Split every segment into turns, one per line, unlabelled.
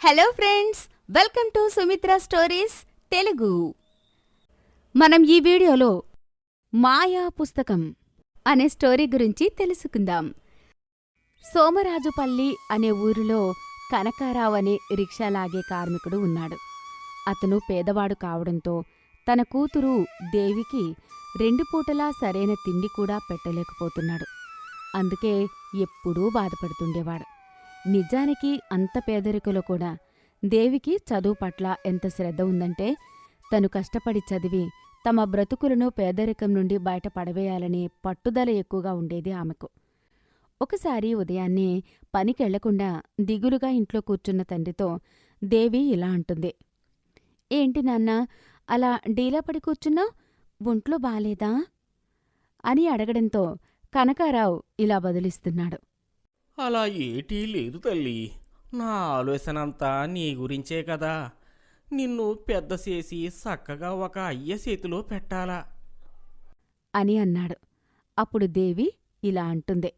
Hello friends, welcome to Sumitra stories Telugu. మనం ఈ వీడియోలో మాయా పుస్తకం అనే స్టోరీ గురించి తెలుసుకుందాం. సోమరాజుపల్లి అనే ఊరిలో కనకారావు అనే రిక్షా లాగే కార్మికుడు ఉన్నాడు. అతను పేదవాడు కావడంతో తన కూతురు దేవికి 2 పూటలా సరైన తిండి కూడా పెట్టలేకపోతున్నాడు. అందుకే ఎప్పుడూ బాధపడుతుండేవాడు. నిజానికి అంత పేదరికలో కూడా దేవికి చదువు పట్ల ఎంత శ్రద్ధ ఉందంటే, తను కష్టపడి చదివి తమ బ్రతుకులను పేదరికం నుండి బయటపడవేయాలనే పట్టుదల ఎక్కువగా ఉండేది ఆమెకు. ఒకసారి ఉదయాన్నే పనికెళ్లకుండా దిగులుగా ఇంట్లో కూర్చున్న తండ్రితో దేవి ఇలా అంటుంది. ఏంటి నాన్నా, అలా డీలాపడి కూర్చున్నావ్? ఒంట్లో బాలేదా అని అడగడంతో కనకారావు ఇలా బదులిస్తున్నాడు.
అలా ఏటీ లేదు తల్లి. నా ఆలోచనంతా నీ గురించే కదా. నిన్ను పెద్ద చేసి చక్కగా ఒక అయ్య చేతిలో పెట్టాలా
అని అన్నాడు. అప్పుడు దేవి ఇలా అంటుంది.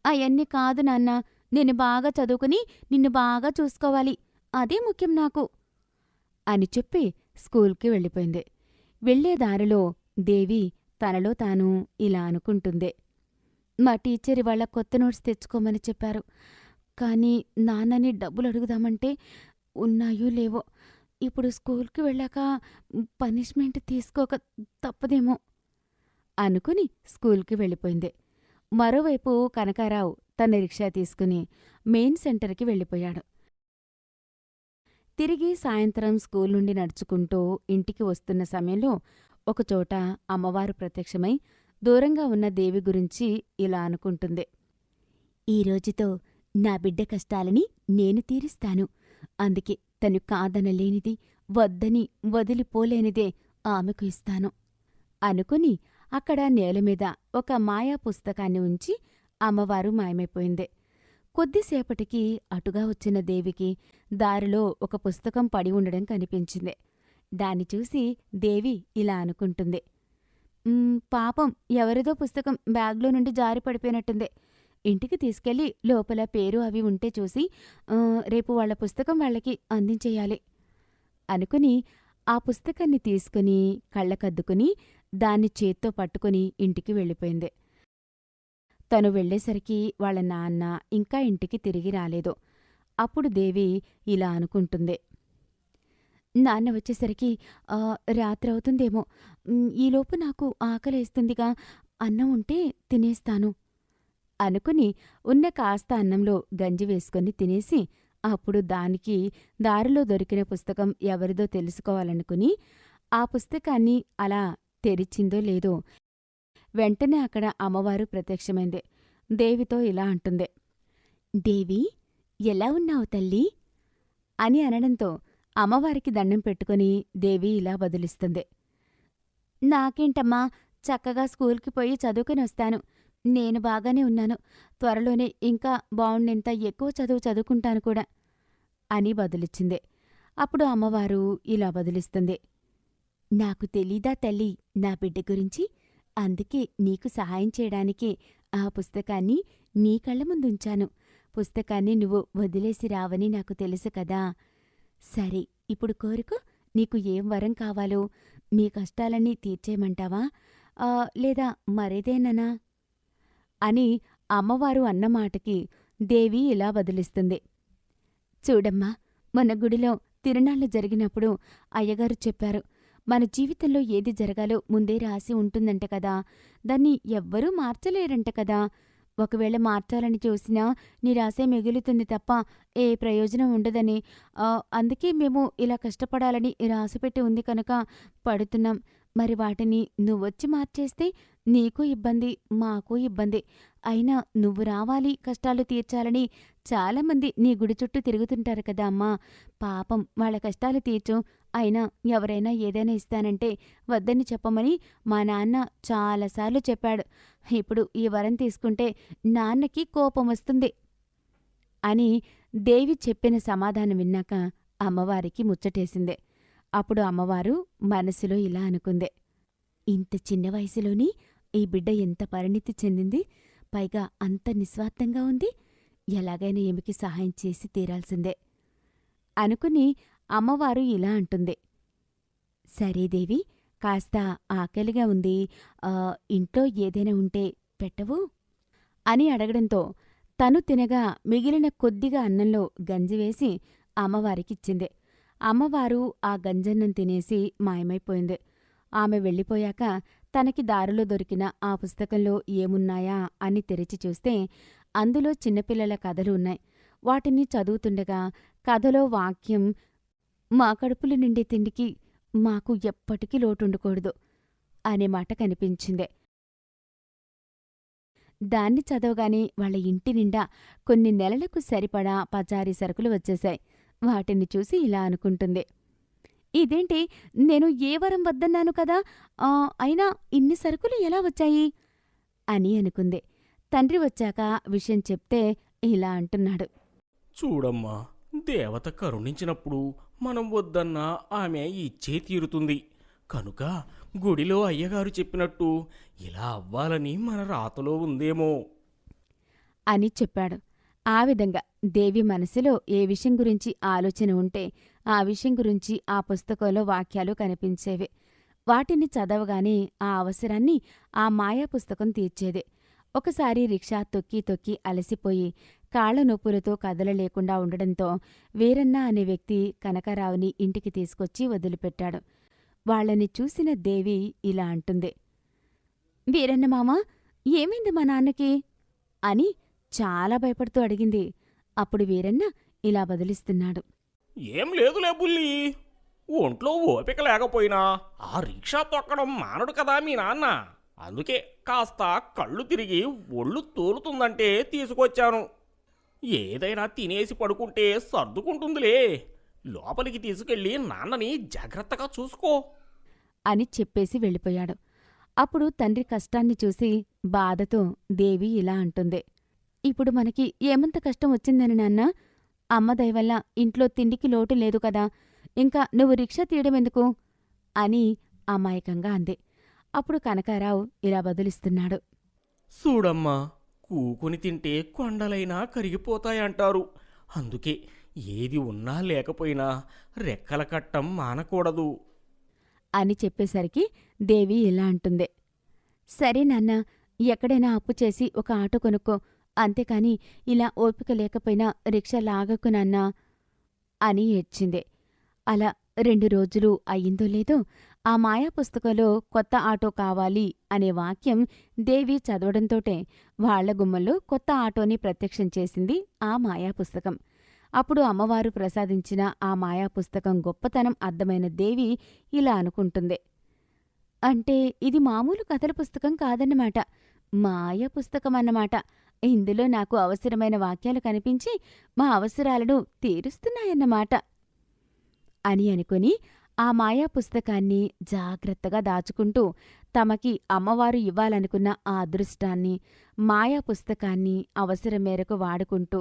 అయన్ని కాదు నాన్నా, నేను బాగా చదువుకుని నిన్ను బాగా చూసుకోవాలి, అదే ముఖ్యం నాకు అని చెప్పి స్కూల్కి వెళ్ళిపోయింది. వెళ్లే దారిలో దేవి తనలో తాను ఇలా అనుకుంటుంది. మా టీచర్ ఇవాళ కొత్త నోట్స్ తెచ్చుకోమని చెప్పారు. కానీ నాన్నని డబ్బులు అడుగుదామంటే ఉన్నాయో లేవో. ఇప్పుడు స్కూల్కి వెళ్ళాక పనిష్మెంట్ తీసుకోక తప్పదేమో అనుకుని స్కూల్కి వెళ్ళిపోయింది. మరోవైపు కనకారావు తన రిక్షా తీసుకుని మెయిన్ సెంటర్కి వెళ్ళిపోయాడు. తిరిగి సాయంత్రం స్కూల్ నుండి నడుచుకుంటూ ఇంటికి వస్తున్న సమయంలో ఒకచోట అమ్మవారు ప్రత్యక్షమై దూరంగా ఉన్న దేవి గురించి ఇలా అనుకుంటుంది. ఈ రోజుతో నా బిడ్డ కష్టాలని నేను తీరుస్తాను. అందుకే తను కాదనలేనిది, వద్దని వదిలిపోలేనిదే ఆమెకు ఇస్తాను అనుకుని అక్కడ నేలమీద ఒక మాయా పుస్తకాన్ని ఉంచి అమ్మవారు మాయమైపోయింది. కొద్దిసేపటికి అటుగా వచ్చిన దేవికి దారిలో ఒక పుస్తకం పడి ఉండడం కనిపించింది. దాన్ని చూసి దేవి ఇలా అనుకుంటుంది. పాపం, ఎవరిదో పుస్తకం బ్యాగ్లో నుండి జారి పడిపోయినట్టుంది. ఇంటికి తీసుకెళ్లి లోపల పేరు అవి ఉంటే చూసి రేపు వాళ్ల పుస్తకం వాళ్లకి అందించేయాలి అనుకుని ఆ పుస్తకాన్ని తీసుకుని కళ్ళకద్దుకుని దాన్ని చేత్తో పట్టుకుని ఇంటికి వెళ్ళిపోయింది. తను వెళ్లేసరికి వాళ్ల నాన్న ఇంకా ఇంటికి తిరిగి రాలేదు. అప్పుడు దేవి ఇలా అనుకుంటుంది. నాన్న వచ్చేసరికి రాత్రవుతుందేమో. ఈలోపు నాకు ఆకలేస్తుందిగా, అన్నం ఉంటే తినేస్తాను అనుకుని ఉన్న కాస్త అన్నంలో గంజి వేసుకొని తినేసి అప్పుడు దానికి దారిలో దొరికిన పుస్తకం ఎవరిదో తెలుసుకోవాలనుకుని ఆ పుస్తకాన్ని అలా తెరిచిందో లేదో వెంటనే అక్కడ అమ్మవారు ప్రత్యక్షమైంది. దేవితో ఇలా అంటుంది. దేవి, ఎలా ఉన్నావు తల్లి అని అనడంతో అమ్మవారికి దండం పెట్టుకుని దేవి ఇలా బదులిస్తుంది. నాకేంటమ్మా, చక్కగా స్కూల్కి పోయి చదువుకుని వస్తాను. నేను బాగానే ఉన్నాను. త్వరలోనే ఇంకా బావుండేంత ఎక్కువ చదువు చదువుకుంటాను కూడా అని బదులిచ్చింది. అప్పుడు అమ్మవారు ఇలా బదులిస్తుంది. నాకు తెలీదా తల్లి నా బిడ్డ గురించి? అందుకే నీకు సహాయం చేయడానికే ఆ పుస్తకాన్ని నీ కళ్ళ ముందుంచాను. పుస్తకాన్ని నువ్వు వదిలేసి రావని నాకు తెలుసు కదా. సరే, ఇప్పుడు కోరుకో. నీకు ఏం వరం కావాలో, మీ కష్టాలన్నీ తీర్చేయమంటావా, లేదా మరేదేననా అని అమ్మవారు అన్నమాటకి దేవి ఇలా బదులిస్తుంది. చూడమ్మా, మన గుడిలో తిరునాళ్లు జరిగినప్పుడు అయ్యగారు చెప్పారు, మన జీవితంలో ఏది జరగాలో ముందే రాసి ఉంటుందంట కదా, దాన్ని ఎవ్వరూ మార్చలేరంట కదా. ఒకవేళ మార్చాలని చూసినా నిరాశే మిగులుతుంది తప్ప ఏ ప్రయోజనం ఉండదని, అందుకే మేము ఇలా కష్టపడాలని రాసిపెట్టి ఉంది కనుక పడుతున్నాం. మరి వాటిని నువ్వొచ్చి మార్చేస్తే నీకు ఇబ్బంది, మాకు ఇబ్బంది. అయినా నువ్వు రావాలి, కష్టాలు తీర్చాలని చాలామంది నీ గుడి చుట్టూ తిరుగుతుంటారు కదా అమ్మా. పాపం, వాళ్ళ కష్టాలు తీర్చు. అయినా ఎవరైనా ఏదైనా ఇస్తానంటే వద్దని చెప్పమని మా నాన్న చాలాసార్లు చెప్పాడు. ఇప్పుడు ఈ వరం తీసుకుంటే నాన్నకి కోపం వస్తుంది అని దేవి చెప్పిన సమాధానం విన్నాక అమ్మవారికి ముచ్చటేసిందే. అప్పుడు అమ్మవారు మనసులో ఇలా అనుకుందే. ఇంత చిన్న వయసులోని ఈ బిడ్డ ఎంత పరిణితి చెందింది, పైగా అంత నిస్వార్థంగా ఉంది. ఎలాగైనా ఈమెకి సహాయం చేసి తీరాల్సిందే అనుకుని అమ్మవారు ఇలా అంటుంది. సరే దేవి, కాస్త ఆకలిగా ఉంది. ఇంట్లో ఏదైనా ఉంటే పెట్టవు? అని అడగడంతో తను తినగా మిగిలిన కొద్దిగా అన్నంలో గంజివేసి అమ్మవారికిచ్చింది. అమ్మవారు ఆ గంజన్నం తినేసి మాయమైపోయింది. ఆమె వెళ్ళిపోయాక తనకి దారిలో దొరికిన ఆ పుస్తకంలో ఏమున్నాయా అని తెరిచి చూస్తే అందులో చిన్నపిల్లల కథలు ఉన్నాయి. వాటిని చదువుతుండగా కథలో వాక్యం, మా కడుపులు నిండే తిండికి మాకు ఎప్పటికీ లోటుండకూడదు అనే మాట కనిపించింది. దాన్ని చదవగానే వాళ్ళ ఇంటి నిండా కొన్ని నెలలకు సరిపడా పచారీ సరుకులు వచ్చేశాయి. వాటిని చూసి ఇలా అనుకుంటుంది. ఇదేంటి, నేను ఏ వరం వద్దన్నాను కదా, అయినా ఇన్ని సరుకులు ఎలా వచ్చాయి అని అనుకుంది. తండ్రి వచ్చాక విషయం చెప్తే ఇలా అంటున్నాడు.
చూడమ్మా, దేవత కరుణించినప్పుడు మనం వద్దన్నా ఆమె ఇచ్చే తీరుతుంది. కనుక గుడిలో అయ్యగారు చెప్పినట్టు ఇలా అవ్వాలని మన రాతలో ఉందేమో
అని చెప్పాడు. ఆ విధంగా దేవి మనసులో ఏ విషయం గురించి ఆలోచన ఉంటే ఆ విషయం గురించి ఆ పుస్తకంలో వాక్యాలు కనిపించేవి. వాటిని చదవగానే ఆ అవసరాన్ని ఆ మాయా పుస్తకం తీర్చేది. ఒకసారి రిక్షా తొక్కి తొక్కి అలసిపోయి కాళ్ల నొప్పులతో కదలలేకుండా ఉండడంతో వీరన్న అనే వ్యక్తి కనకారావుని ఇంటికి తీసుకొచ్చి వదిలిపెట్టాడు. వాళ్ళని చూసిన దేవి ఇలా అంటుంది. వీరన్న మామా, ఏమైంది మా నాన్నకి అని చాలా భయపడుతూ అడిగింది. అప్పుడు వీరన్న ఇలా బదులిస్తున్నాడు.
ఏం లేదులే బుల్లి, ఒంట్లో ఓపిక లేకపోయినా ఆ రిక్షా తొక్కడం మానడు కదా మీ నాన్న. అందుకే కాస్త కళ్ళు తిరిగి ఒళ్ళు తోలుతుందంటే తీసుకొచ్చాను. ఏదైనా తినేసి పడుకుంటే సర్దుకుంటుందిలే. లోపలికి తీసుకెళ్ళి నాన్నని జాగ్రత్తగా చూసుకో
అని చెప్పేసి వెళ్ళిపోయాడు. అప్పుడు తండ్రి కష్టాన్ని చూసి బాధతో దేవి ఇలా అంటుంది. ఇప్పుడు మనకి ఏమంత కష్టం వచ్చిందని నాన్న? అమ్మ దయవల్ల ఇంట్లో తిండికి లోటు లేదు కదా, ఇంకా నువ్వు రిక్షా తీయడమెందుకు అని అమాయకంగా అంది. అప్పుడు కనకారావు ఇలా బదులిస్తున్నాడు.
చూడమ్మా, కూకుని తింటే కొండలైనా కరిగిపోతాయంటారు. అందుకే ఏది ఉన్నా లేకపోయినా రెక్కల కట్టం మానకూడదు
అని చెప్పేసరికి దేవి ఇలా అంటుంది. సరే నాన్న, ఎక్కడైనా అప్పు చేసి ఒక ఆటో కొనుక్కో, అంతేకాని ఇలా ఓపిక లేకపోయినా రిక్షా లాగకు నాన్నా అని ఏడ్చింది. అలా 2 రోజులు అయ్యిందో లేదో ఆ మాయా పుస్తకంలో కొత్త ఆటో కావాలి అనే వాక్యం దేవి చదవడంతోటే వాళ్ల గుమ్మల్లో కొత్త ఆటోని ప్రత్యక్షం చేసింది ఆ మాయా పుస్తకం. అప్పుడు అమ్మవారు ప్రసాదించిన ఆ మాయా పుస్తకం గొప్పతనం అర్థమైన దేవి ఇలా అనుకుంటుంది. అంటే ఇది మామూలు కథల పుస్తకం కాదన్నమాట, మాయా పుస్తకం అన్నమాట. ఇందులో నాకు అవసరమైన వాక్యాలు కనిపించి మా అవసరాలను తీరుస్తున్నాయన్నమాట అని అనుకుని ఆ మాయా పుస్తకాన్ని జాగ్రత్తగా దాచుకుంటూ తమకి అమ్మవారు ఇవ్వాలనుకున్న ఆ అదృష్టాన్ని, మాయా పుస్తకాన్ని అవసరం మేరకు వాడుకుంటూ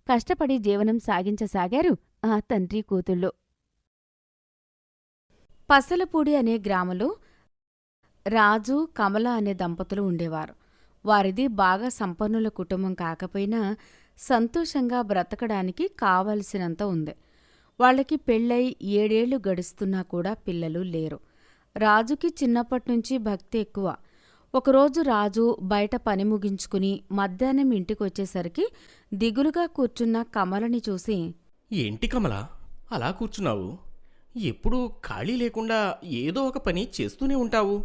కష్టపడి జీవనం సాగించసాగారు ఆ తండ్రి కూతుళ్ళు. పసలపూడి అనే గ్రామంలో రాజు, కమల అనే దంపతులు ఉండేవారు. వారిది బాగా సంపన్నుల కుటుంబం కాకపోయినా సంతోషంగా బ్రతకడానికి కావలసినంత ఉంది. వాళ్ళకి పెళ్ళై 7 ఏళ్లు గడుస్తున్నా కూడా పిల్లలు లేరు. రాజుకి చిన్నప్పట్నుంచి భక్తి ఎక్కువ. ఒకరోజు రాజు బయట పని ముగించుకుని మధ్యాహ్నం ఇంటికొచ్చేసరికి దిగులుగా కూర్చున్న కమలని చూసి,
ఏంటి కమల, అలా కూర్చున్నావు? ఎప్పుడూ ఖాళీ లేకుండా ఏదో ఒక పని చేస్తూనే ఉంటావు.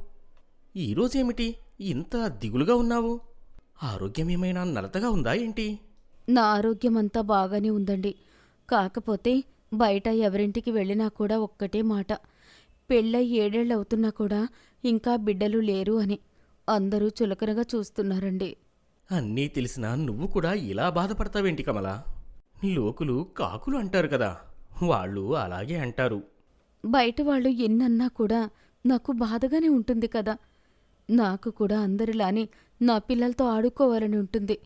ఈరోజేమిటి ఇంత దిగులుగా ఉన్నావు? ఆరోగ్యమేమైనా నలతగా ఉందా ఏంటి?
నా ఆరోగ్యమంతా బాగానే ఉందండి. కాకపోతే బయట ఎవరింటికి వెళ్ళినా కూడా ఒక్కటే మాట, పెళ్ళై 7 ఏళ్లవుతున్నా కూడా ఇంకా బిడ్డలు లేరు అని అందరూ చులకనగా చూస్తున్నారండి.
అన్నీ తెలిసినా నువ్వు కూడా ఇలా బాధపడతావేంటి కమల? లోకులు కాకులు అంటారు కదా, వాళ్ళు అలాగే అంటారు.
బయట వాళ్ళు ఎన్నన్నా కూడా నాకు బాధగానే ఉంటుంది కదా. నాకు కూడా అందరిలానే నా పిల్లలతో ఆడుకోవాలని ఉంటుంది.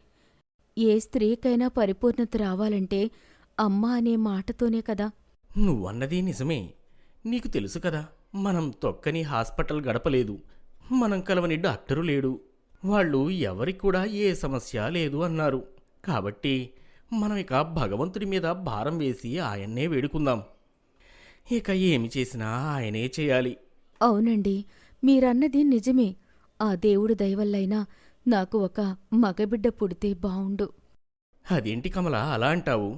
ఏ స్త్రీకైనా పరిపూర్ణత రావాలంటే అమ్మ అనే మాటతోనే కదా.
నువ్వన్నది నిజమే. నీకు తెలుసు కదా, మనం తొక్కని హాస్పిటల్ గడపలేదు, మనం కలవని డాక్టరు లేడు. వాళ్ళు ఎవరికి కూడా ఏ సమస్య లేదు అన్నారు. కాబట్టి మనం ఇక భగవంతుడి మీద భారం వేసి ఆయన్నే వేడుకుందాం. ఇక ఏమి చేసినా ఆయనే చేయాలి.
అవునండి, మీరన్నది నిజమే. ఆ దేవుడి దయవల్లైనా నాకు ఒక మగబిడ్డ పుడితే బావుండు.
అదేంటి కమల అలా అంటావు?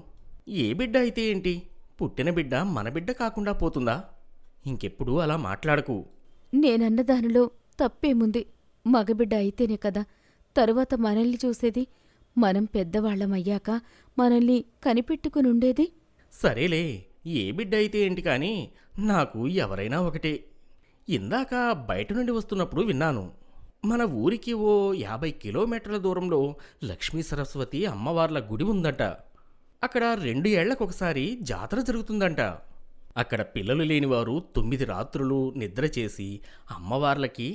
ఏ బిడ్డ అయితే ఏంటి? పుట్టిన బిడ్డ మన బిడ్డ కాకుండా పోతుందా? ఇంకెప్పుడు అలా మాట్లాడకు.
నేనన్న దానిలో తప్పేముంది? మగబిడ్డ అయితేనే కదా తరువాత మనల్ని చూసేది. మనం పెద్దవాళ్లమయ్యాక మనల్ని కనిపెట్టుకునుండేది.
సరేలే, ఏ బిడ్డ అయితే ఏంటి కానీ నాకు ఎవరైనా ఒకటే. ఇందాక బయట నుండి వస్తున్నప్పుడు విన్నాను. మన ఊరికి ఓ 50 కిలోమీటర్ల దూరంలో లక్ష్మీ సరస్వతి అమ్మవార్ల గుడి ఉందంట. అక్కడ 2 ఏళ్లకొకసారి జాతర జరుగుతుందంట. అక్కడ పిల్లలు లేనివారు 9 రాత్రులు నిద్ర చేసి అమ్మవార్లకి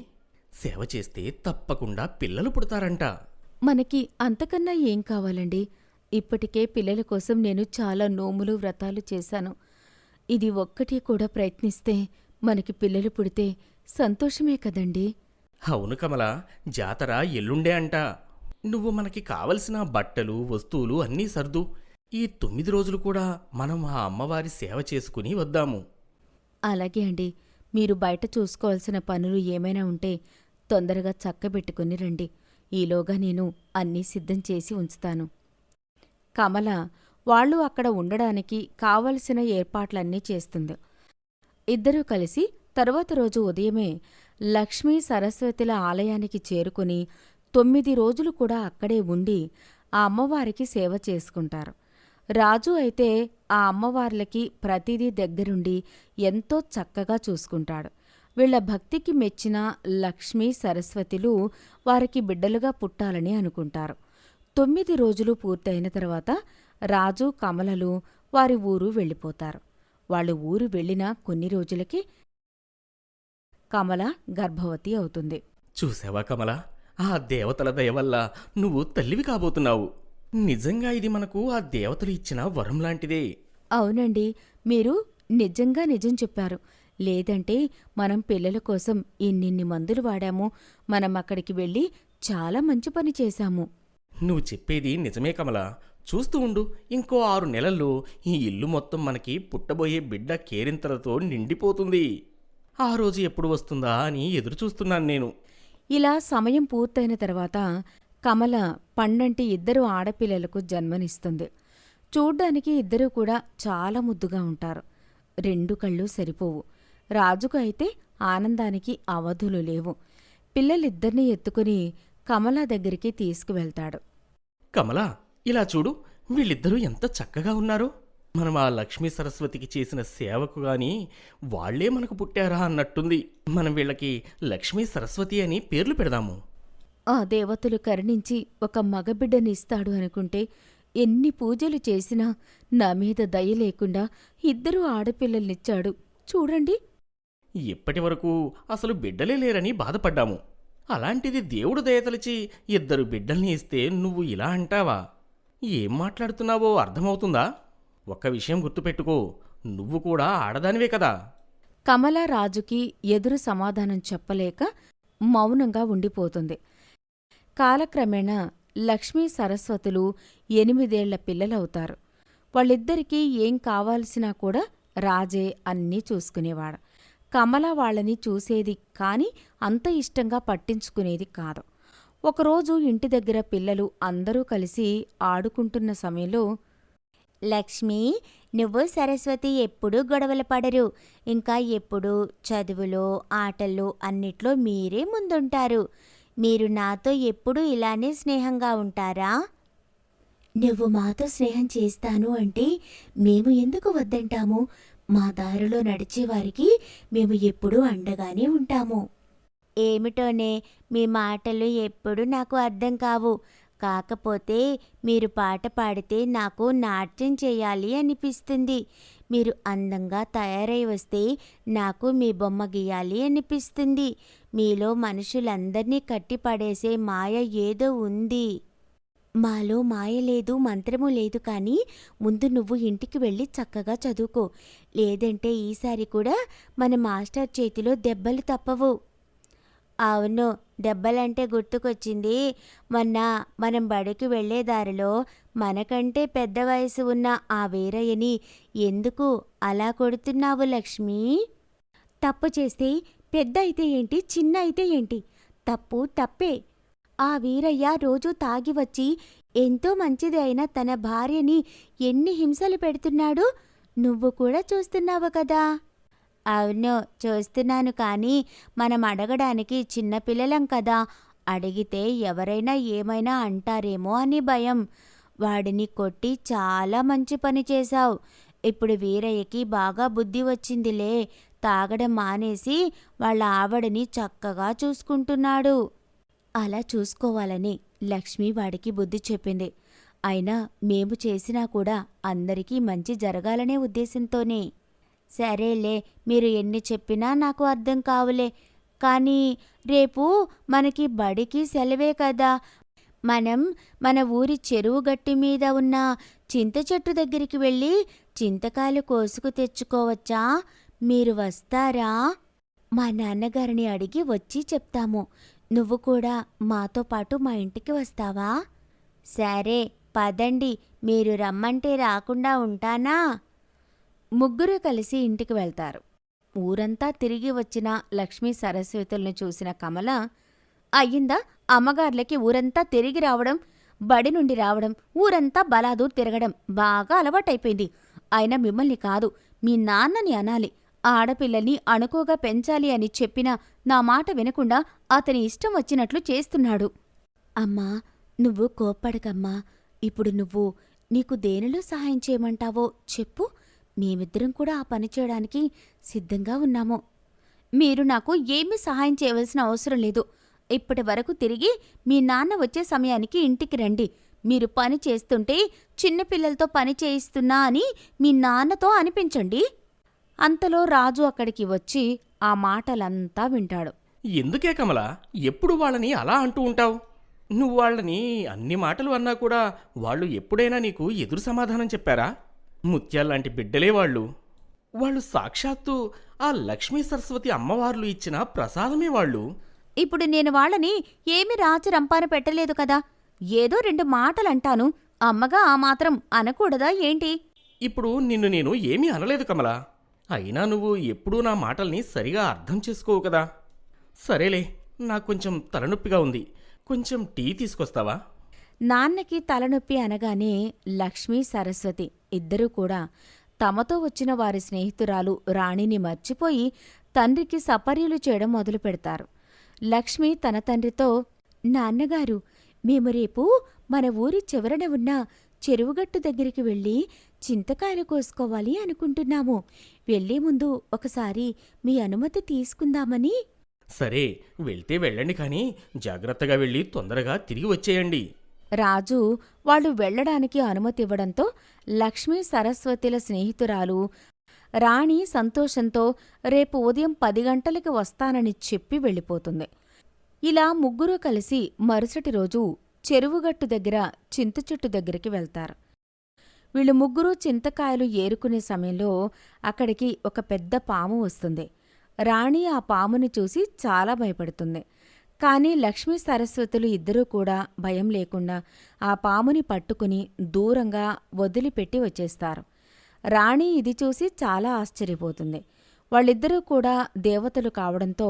సేవ చేస్తే తప్పకుండా పిల్లలు పుడతారంట.
మనకి అంతకన్నా ఏం కావాలండి? ఇప్పటికే పిల్లల కోసం నేను చాలా నోములు వ్రతాలు చేశాను. ఇది ఒక్కటి కూడా ప్రయత్నిస్తే మనకి పిల్లలు పుడితే సంతోషమే కదండీ.
అవును కమల, జాతర ఎల్లుండే అంట. నువ్వు మనకి కావలసిన బట్టలు వస్తువులు అన్నీ సర్దు. ఈ 9 రోజులు కూడా మనం ఆ అమ్మవారి సేవ చేసుకుని వద్దాము.
అలాగే అండి. మీరు బయట చూసుకోవాల్సిన పనులు ఏమైనా ఉంటే తొందరగా చక్కబెట్టుకుని రండి. ఈలోగా నేను అన్నీ సిద్ధం చేసి ఉంచుతాను. కమల వాళ్ళు అక్కడ ఉండడానికి కావలసిన ఏర్పాట్లన్నీ చేస్తుంది. ఇద్దరూ కలిసి తరువాత రోజు ఉదయమే లక్ష్మీ సరస్వతుల ఆలయానికి చేరుకుని 9 రోజులు కూడా అక్కడే ఉండి ఆ అమ్మవారికి సేవ చేసుకుంటారు. రాజు అయితే ఆ అమ్మవార్లకి ప్రతిదీ దగ్గరుండి ఎంతో చక్కగా చూసుకుంటాడు. వీళ్ల భక్తికి మెచ్చిన లక్ష్మీ సరస్వతులు వారికి బిడ్డలుగా పుట్టాలని అనుకుంటారు. 9 రోజులు పూర్తయిన తర్వాత రాజు కమలలు వారి ఊరు వెళ్ళిపోతారు. వాళ్ళు ఊరు వెళ్ళిన కొన్ని రోజులకి కమల గర్భవతి అవుతుంది.
చూసావా కమల, ఆ దేవతల దయ వల్ల నువ్వు తల్లివి కాబోతున్నావు. నిజంగా ఇది మనకు ఆ దేవతలు ఇచ్చిన వరం లాంటిదే.
అవునండి, మీరు నిజంగా నిజం చెప్పారు. లేదంటే మనం పిల్లల కోసం ఇన్నిన్ని మందులు వాడాము. మనం అక్కడికి వెళ్ళి చాలా మంచి పని చేశాము.
నువ్వు చెప్పేది నిజమే కమల. చూస్తూ ఉండు, ఇంకో 6 నెలల్లో ఈ ఇల్లు మొత్తం మనకి పుట్టబోయే బిడ్డ కేరింతలతో నిండిపోతుంది. ఆ రోజు ఎప్పుడు వస్తుందా అని ఎదురుచూస్తున్నాను నేను.
ఇలా సమయం పూర్తయిన తర్వాత కమల పండంటి 2 ఆడపిల్లలకు జన్మనిస్తుంది. చూడ్డానికి ఇద్దరూ కూడా చాలా ముద్దుగా ఉంటారు. 2 కళ్ళు సరిపోవు. రాజుకు అయితే ఆనందానికి అవధులు లేవు. పిల్లలిద్దరినీ ఎత్తుకుని కమల దగ్గరికి తీసుకువెళ్తాడు.
కమల, ఇలా చూడు, వీళ్ళిద్దరూ ఎంత చక్కగా ఉన్నారో. మనం ఆ లక్ష్మీ సరస్వతికి చేసిన సేవకు గాని వాళ్లే మనకు పుట్టారా అన్నట్టుంది. మనం వీళ్ళకి లక్ష్మీ సరస్వతి అని పేర్లు పెడదాము.
ఆ దేవతలు కరుణించి ఒక మగబిడ్డనిస్తాడు అనుకుంటే ఎన్ని పూజలు చేసినా నా మీద దయ లేకుండా 2 ఆడపిల్లల్నిచ్చాడు. చూడండి.
ఇప్పటి వరకు అసలు బిడ్డలే లేరని బాధపడ్డాము. అలాంటిది దేవుడు దయతలిచి 2 బిడ్డల్ని ఇస్తే నువ్వు ఇలా అంటావా? ఏం మాట్లాడుతున్నావో అర్థమవుతుందా? ఒక్క విషయం గుర్తుపెట్టుకో, నువ్వు కూడా ఆడదానివే కదా.
కమల రాజుకి ఎదురు సమాధానం చెప్పలేక మౌనంగా ఉండిపోతుంది. కాలక్రమేణా లక్ష్మీ సరస్వతులు 8 ఏళ్ల పిల్లలవుతారు. వాళ్ళిద్దరికీ ఏం కావాల్సినా కూడా రాజే అన్నీ చూసుకునేవాడు. కమల వాళ్ళని చూసేది కాని అంత ఇష్టంగా పట్టించుకునేది కాదు. ఒకరోజు ఇంటి దగ్గర పిల్లలు అందరూ కలిసి ఆడుకుంటున్న సమయంలో, లక్ష్మీ, నువ్వు సరస్వతి ఎప్పుడూ గొడవలు పడరు. ఇంకా ఎప్పుడూ చదువులో ఆటల్లో అన్నిట్లో మీరే ముందుంటారు. మీరు నాతో ఎప్పుడూ ఇలానే స్నేహంగా ఉంటారా? నువ్వు మాతో స్నేహం చేస్తాను అంటే మేము ఎందుకు వద్దంటాము? మా దారిలో నడిచేవారికి మేము ఎప్పుడూ అండగానే ఉంటాము. ఏమిటోనే, మీ మాటలు ఎప్పుడూ నాకు అర్థం కావు. కాకపోతే మీరు పాట పాడితే నాకు నాట్యం చేయాలి అనిపిస్తుంది. మీరు అందంగా తయారై వస్తే నాకు మీ బొమ్మ గీయాలి అనిపిస్తుంది. మీలో మనుషులందర్నీ కట్టిపడేసే మాయ ఏదో ఉంది. మాలో మాయ లేదు, మంత్రము లేదు. కానీ ముందు నువ్వు ఇంటికి వెళ్ళి చక్కగా చదువుకో. లేదంటే ఈసారి కూడా మన మాస్టర్ చేతిలో దెబ్బలు తప్పవు. అవును, దెబ్బలంటే గుర్తుకొచ్చింది. మొన్న మనం బడికి వెళ్ళే దారిలో మనకంటే పెద్ద వయసు ఉన్న ఆ వీరయ్యని ఎందుకు అలా కొడుతున్నావు లక్ష్మి? తప్పు చేస్తే పెద్ద అయితే ఏంటి, చిన్న అయితే ఏంటి, తప్పు తప్పే. ఆ వీరయ్య రోజూ తాగి వచ్చి ఎంతో మంచిది అయిన తన భార్యని ఎన్ని హింసలు పెడుతున్నాడు నువ్వు కూడా చూస్తున్నావు కదా. అవును, చూస్తున్నాను. కానీ మనం అడగడానికి చిన్నపిల్లలం కదా. అడిగితే ఎవరైనా ఏమైనా అంటారేమో అని భయం. వాడిని కొట్టి చాలా మంచి పని చేశావు. ఇప్పుడు వీరయ్యకి బాగా బుద్ధి వచ్చిందిలే. తాగడం మానేసి వాళ్ళ ఆవిడని చక్కగా చూసుకుంటున్నాడు. అలా చూసుకోవాలని లక్ష్మి వాడికి బుద్ధి చెప్పింది. అయినా మేము చేసినా కూడా అందరికీ మంచి జరగాలనే ఉద్దేశంతోనే. సరేలే, మీరు ఎన్ని చెప్పినా నాకు అర్థం కావులే. కానీ రేపు మనకి బడికి సెలవే కదా. మనం మన ఊరి చెరువు గట్టి మీద ఉన్న చింత చెట్టు దగ్గరికి వెళ్ళి చింతకాయలు కోసుకు తెచ్చుకోవచ్చా? మీరు వస్తారా? మా నాన్నగారిని అడిగి వచ్చి చెప్తాము. నువ్వు కూడా మాతో పాటు మా ఇంటికి వస్తావా? సరే పదండి, మీరు రమ్మంటే రాకుండా ఉంటానా? ముగ్గురు కలిసి ఇంటికి వెళ్తారు. ఊరంతా తిరిగి వచ్చిన లక్ష్మీ సరస్వతుల్ని చూసిన కమల, అయ్యిందా అమ్మగార్లకి ఊరంతా తిరిగి రావడం, బడి నుండి రావడం, ఊరంతా బలాదూర్ తిరగడం బాగా అలవాటైపోయింది. అయినా మిమ్మల్ని కాదు, మీ నాన్నని అనాలి. ఆడపిల్లల్ని అణుకోగా పెంచాలి అని చెప్పినా నా మాట వినకుండా అతని ఇష్టం వచ్చినట్లు చేస్తున్నాడు. అమ్మా, నువ్వు కోప్పడకమ్మా. ఇప్పుడు నీకు దేనిలో సహాయం చేయమంటావో చెప్పు. మేమిద్దరం కూడా ఆ పని చేయడానికి సిద్ధంగా ఉన్నాము. మీరు నాకు ఏమీ సహాయం చేయవలసిన అవసరం లేదు. ఇప్పటి వరకు తిరిగి మీ నాన్న వచ్చే సమయానికి ఇంటికి రండి. మీరు పని చేస్తుంటే చిన్నపిల్లలతో పని చేయిస్తున్నా అని మీ నాన్నతో అనిపించండి. అంతలో రాజు అక్కడికి వచ్చి ఆ మాటలంతా వింటాడు.
ఎందుకే కమల ఎప్పుడు వాళ్ళని అలా అంటూ ఉంటావు? నువ్వు వాళ్ళని అన్ని మాటలు అన్నా కూడా వాళ్ళు ఎప్పుడైనా నీకు ఎదురు సమాధానం చెప్పారా? ముత్యాల్లాంటి బిడ్డలే వాళ్ళు. వాళ్ళు సాక్షాత్తు ఆ లక్ష్మీ సరస్వతి అమ్మవార్లు ఇచ్చిన ప్రసాదమే వాళ్ళు.
ఇప్పుడు నేను వాళ్ళని ఏమి రాచి రంపాన పెట్టలేదు కదా. ఏదో 2 మాటలంటాను. అమ్మగా ఆ మాత్రం అనకూడదా ఏంటి?
ఇప్పుడు నిన్ను నేను ఏమీ అనలేదు కమల. అయినా నువ్వు ఎప్పుడూ నా మాటల్ని సరిగా అర్థం చేసుకోవు కదా. సరేలే, నాకు కొంచెం తలనొప్పిగా ఉంది. కొంచెం టీ తీసుకొస్తావా?
నాన్నకి తలనొప్పి అనగానే లక్ష్మీ సరస్వతి ఇద్దరూ కూడా తమతో వచ్చిన వారి స్నేహితురాలు రాణిని మర్చిపోయి తండ్రికి సపర్యలు చేయడం మొదలు పెడతారు. లక్ష్మి తన తండ్రితో, నాన్నగారు, మేము రేపు మన ఊరి చివరన ఉన్న చెరువుగట్టు దగ్గరికి వెళ్ళి చింతకాయలు కోసుకోవాలి అనుకుంటున్నాము. వెళ్లే ముందు ఒకసారి మీ అనుమతి తీసుకుందామని.
సరే, వెళ్తే వెళ్ళండి, కానీ జాగ్రత్తగా వెళ్ళి తొందరగా తిరిగి వచ్చేయండి.
రాజు వాళ్ళు వెళ్లడానికి అనుమతివ్వడంతో లక్ష్మీ సరస్వతిల స్నేహితురాలు రాణి సంతోషంతో రేపు ఉదయం 10 గంటలకి వస్తానని చెప్పి వెళ్ళిపోతుంది. ఇలా ముగ్గురూ కలిసి మరుసటి రోజు చెరువుగట్టు దగ్గర చింత చెట్టు దగ్గరికి వెళ్తారు. వీళ్ళు ముగ్గురూ చింతకాయలు ఏరుకునే సమయంలో అక్కడికి ఒక పెద్ద పాము వస్తుంది. రాణి ఆ పాముని చూసి చాలా భయపడుతుంది. కాని లక్ష్మీ సరస్వతులు ఇద్దరూ కూడా భయం లేకుండా ఆ పాముని పట్టుకుని దూరంగా వదిలిపెట్టి వచ్చేస్తారు. రాణి ఇది చూసి చాలా ఆశ్చర్యపోతుంది. వాళ్ళిద్దరూ కూడా దేవతలు కావడంతో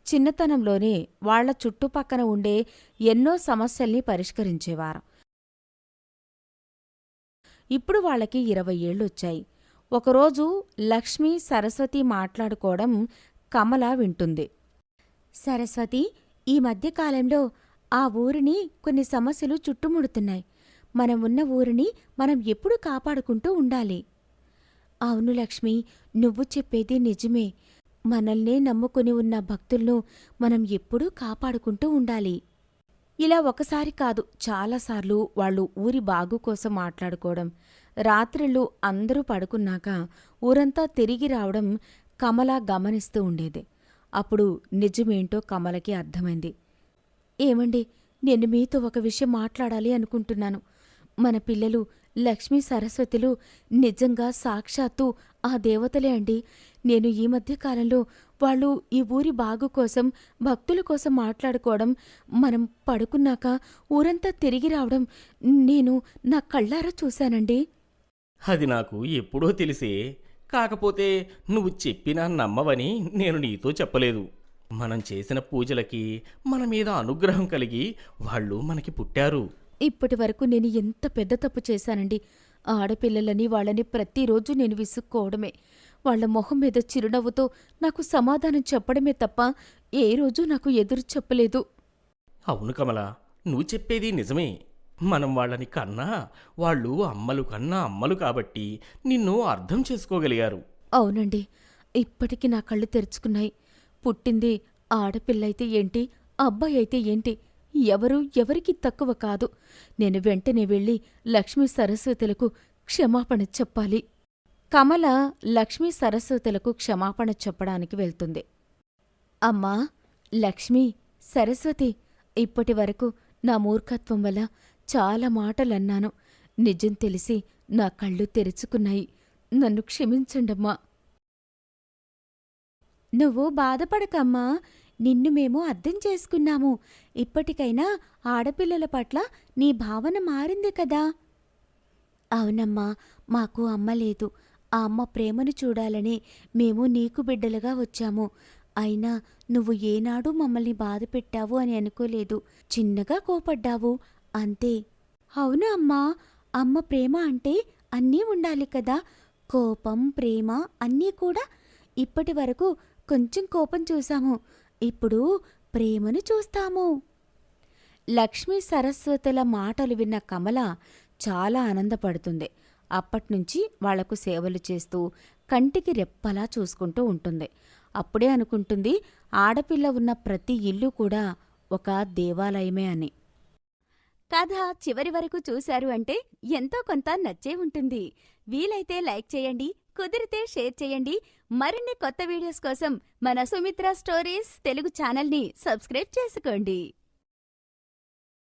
చిన్నతనంలోనే వాళ్ల చుట్టుపక్కన ఉండే ఎన్నో సమస్యల్ని పరిష్కరించేవారు. ఇప్పుడు వాళ్ళకి 20 ఏళ్లొచ్చాయి. ఒకరోజు లక్ష్మీ సరస్వతి మాట్లాడుకోవడం కమల వింటుంది. సరస్వతి, ఈ మధ్యకాలంలో ఆ ఊరిని కొన్ని సమస్యలు చుట్టుముడుతున్నాయి. మనం ఉన్న ఊరిని మనం ఎప్పుడూ కాపాడుకుంటూ ఉండాలి. అవును లక్ష్మి, నువ్వు చెప్పేది నిజమే. మనల్నే నమ్ముకుని ఉన్న భక్తులను మనం ఎప్పుడూ కాపాడుకుంటూ ఉండాలి. ఇలా ఒకసారి కాదు, చాలాసార్లు వాళ్ళు ఊరి బాగు కోసం మాట్లాడుకోవడం, రాత్రిళ్ళు అందరూ పడుకున్నాక ఊరంతా తిరిగి రావడం కమల గమనిస్తూ ఉండేది. అప్పుడు నిజమేంటో కమలకి అర్థమైంది. ఏమండి, నేను మీతో ఒక విషయం మాట్లాడాలి అనుకుంటున్నాను. మన పిల్లలు లక్ష్మీ సరస్వతులు నిజంగా సాక్షాత్తు ఆ దేవతలే అండి. నేను ఈ మధ్య కాలంలో వాళ్ళు ఈ ఊరి బాగు కోసం, భక్తుల కోసం మాట్లాడుకోవడం, మనం పడుకున్నాక ఊరంతా తిరిగి రావడం నేను నా కళ్ళారా చూశానండి.
అది నాకు ఎప్పుడో తెలిసే. కాకపోతే నువ్వు చెప్పినా నమ్మవని నేను నీతో చెప్పలేదు. మనం చేసిన పూజలకి మన మీద అనుగ్రహం కలిగి వాళ్ళు మనకి పుట్టారు.
ఇప్పటి వరకు నేను ఎంత పెద్ద తప్పు చేశానండి. ఆడపిల్లలని వాళ్ళని ప్రతిరోజు నేను విసుక్కోవడమే, వాళ్ళ మొహం మీద చిరునవ్వుతో నాకు సమాధానం చెప్పడమే తప్ప ఏ రోజు నాకు ఎదురు చెప్పలేదు.
అవును కమల, నువ్వు చెప్పేది నిజమే. మనం వాళ్ళని కన్నా వాళ్ళు అమ్మలు కన్నా అమ్మలు కాబట్టి నిన్ను అర్థం చేసుకోగలిగారు.
అవునండి, ఇప్పటికి నా కళ్ళు తెరుచుకున్నాయి. పుట్టింది ఆడపిల్లయితే ఏంటి, అబ్బాయి అయితే ఏంటి, ఎవరికి తక్కువ కాదు. నేను వెంటనే వెళ్ళి లక్ష్మీ సరస్వతులకు క్షమాపణ చెప్పాలి. కమల లక్ష్మీ సరస్వతులకు క్షమాపణ చెప్పడానికి వెళ్తుంది. అమ్మా లక్ష్మీ, సరస్వతి, ఇప్పటి వరకు నా మూర్ఖత్వం వల్ల చాలా మాటలన్నాను. నిజం తెలిసి నా కళ్ళు తెరుచుకున్నాయి. నన్ను క్షమించండమ్మా. నువ్వు బాధపడకమ్మా, నిన్ను మేము అర్థం చేసుకున్నాము. ఇప్పటికైనా ఆడపిల్లల పట్ల నీ భావన మారింది కదా. అవునమ్మా, మాకు అమ్మ లేదు. ఆ అమ్మ ప్రేమను చూడాలని మేము నీకు బిడ్డలుగా వచ్చాము. అయినా నువ్వు ఏనాడూ మమ్మల్ని బాధ పెట్టావు అని అనుకోలేదు. చిన్నగా కోపడ్డావు అంతే. అవును అమ్మా, అమ్మ ప్రేమ అంటే అన్నీ ఉండాలి కదా. కోపం, ప్రేమ అన్నీ కూడా. ఇప్పటి వరకు కొంచెం కోపం చూశాము, ఇప్పుడు ప్రేమను చూస్తాము. లక్ష్మీ సరస్వతుల మాటలు విన్న కమల చాలా ఆనందపడుతుంది. అప్పట్నుంచి వాళ్లకు సేవలు చేస్తూ కంటికి రెప్పలా చూసుకుంటూ ఉంటుంది. అప్పుడే అనుకుంటుంది, ఆడపిల్ల ఉన్న ప్రతి ఇల్లు కూడా ఒక దేవాలయమే అని. కథ చివరి వరకు చూశారు అంటే ఎంతో కొంత నచ్చే ఉంటుంది. వీలైతే లైక్ చేయండి, కుదిరితే షేర్ చేయండి. మరిన్ని కొత్త వీడియోస్ కోసం మన సుమిత్ర స్టోరీస్ తెలుగు ఛానల్ని సబ్స్క్రైబ్ చేసుకోండి.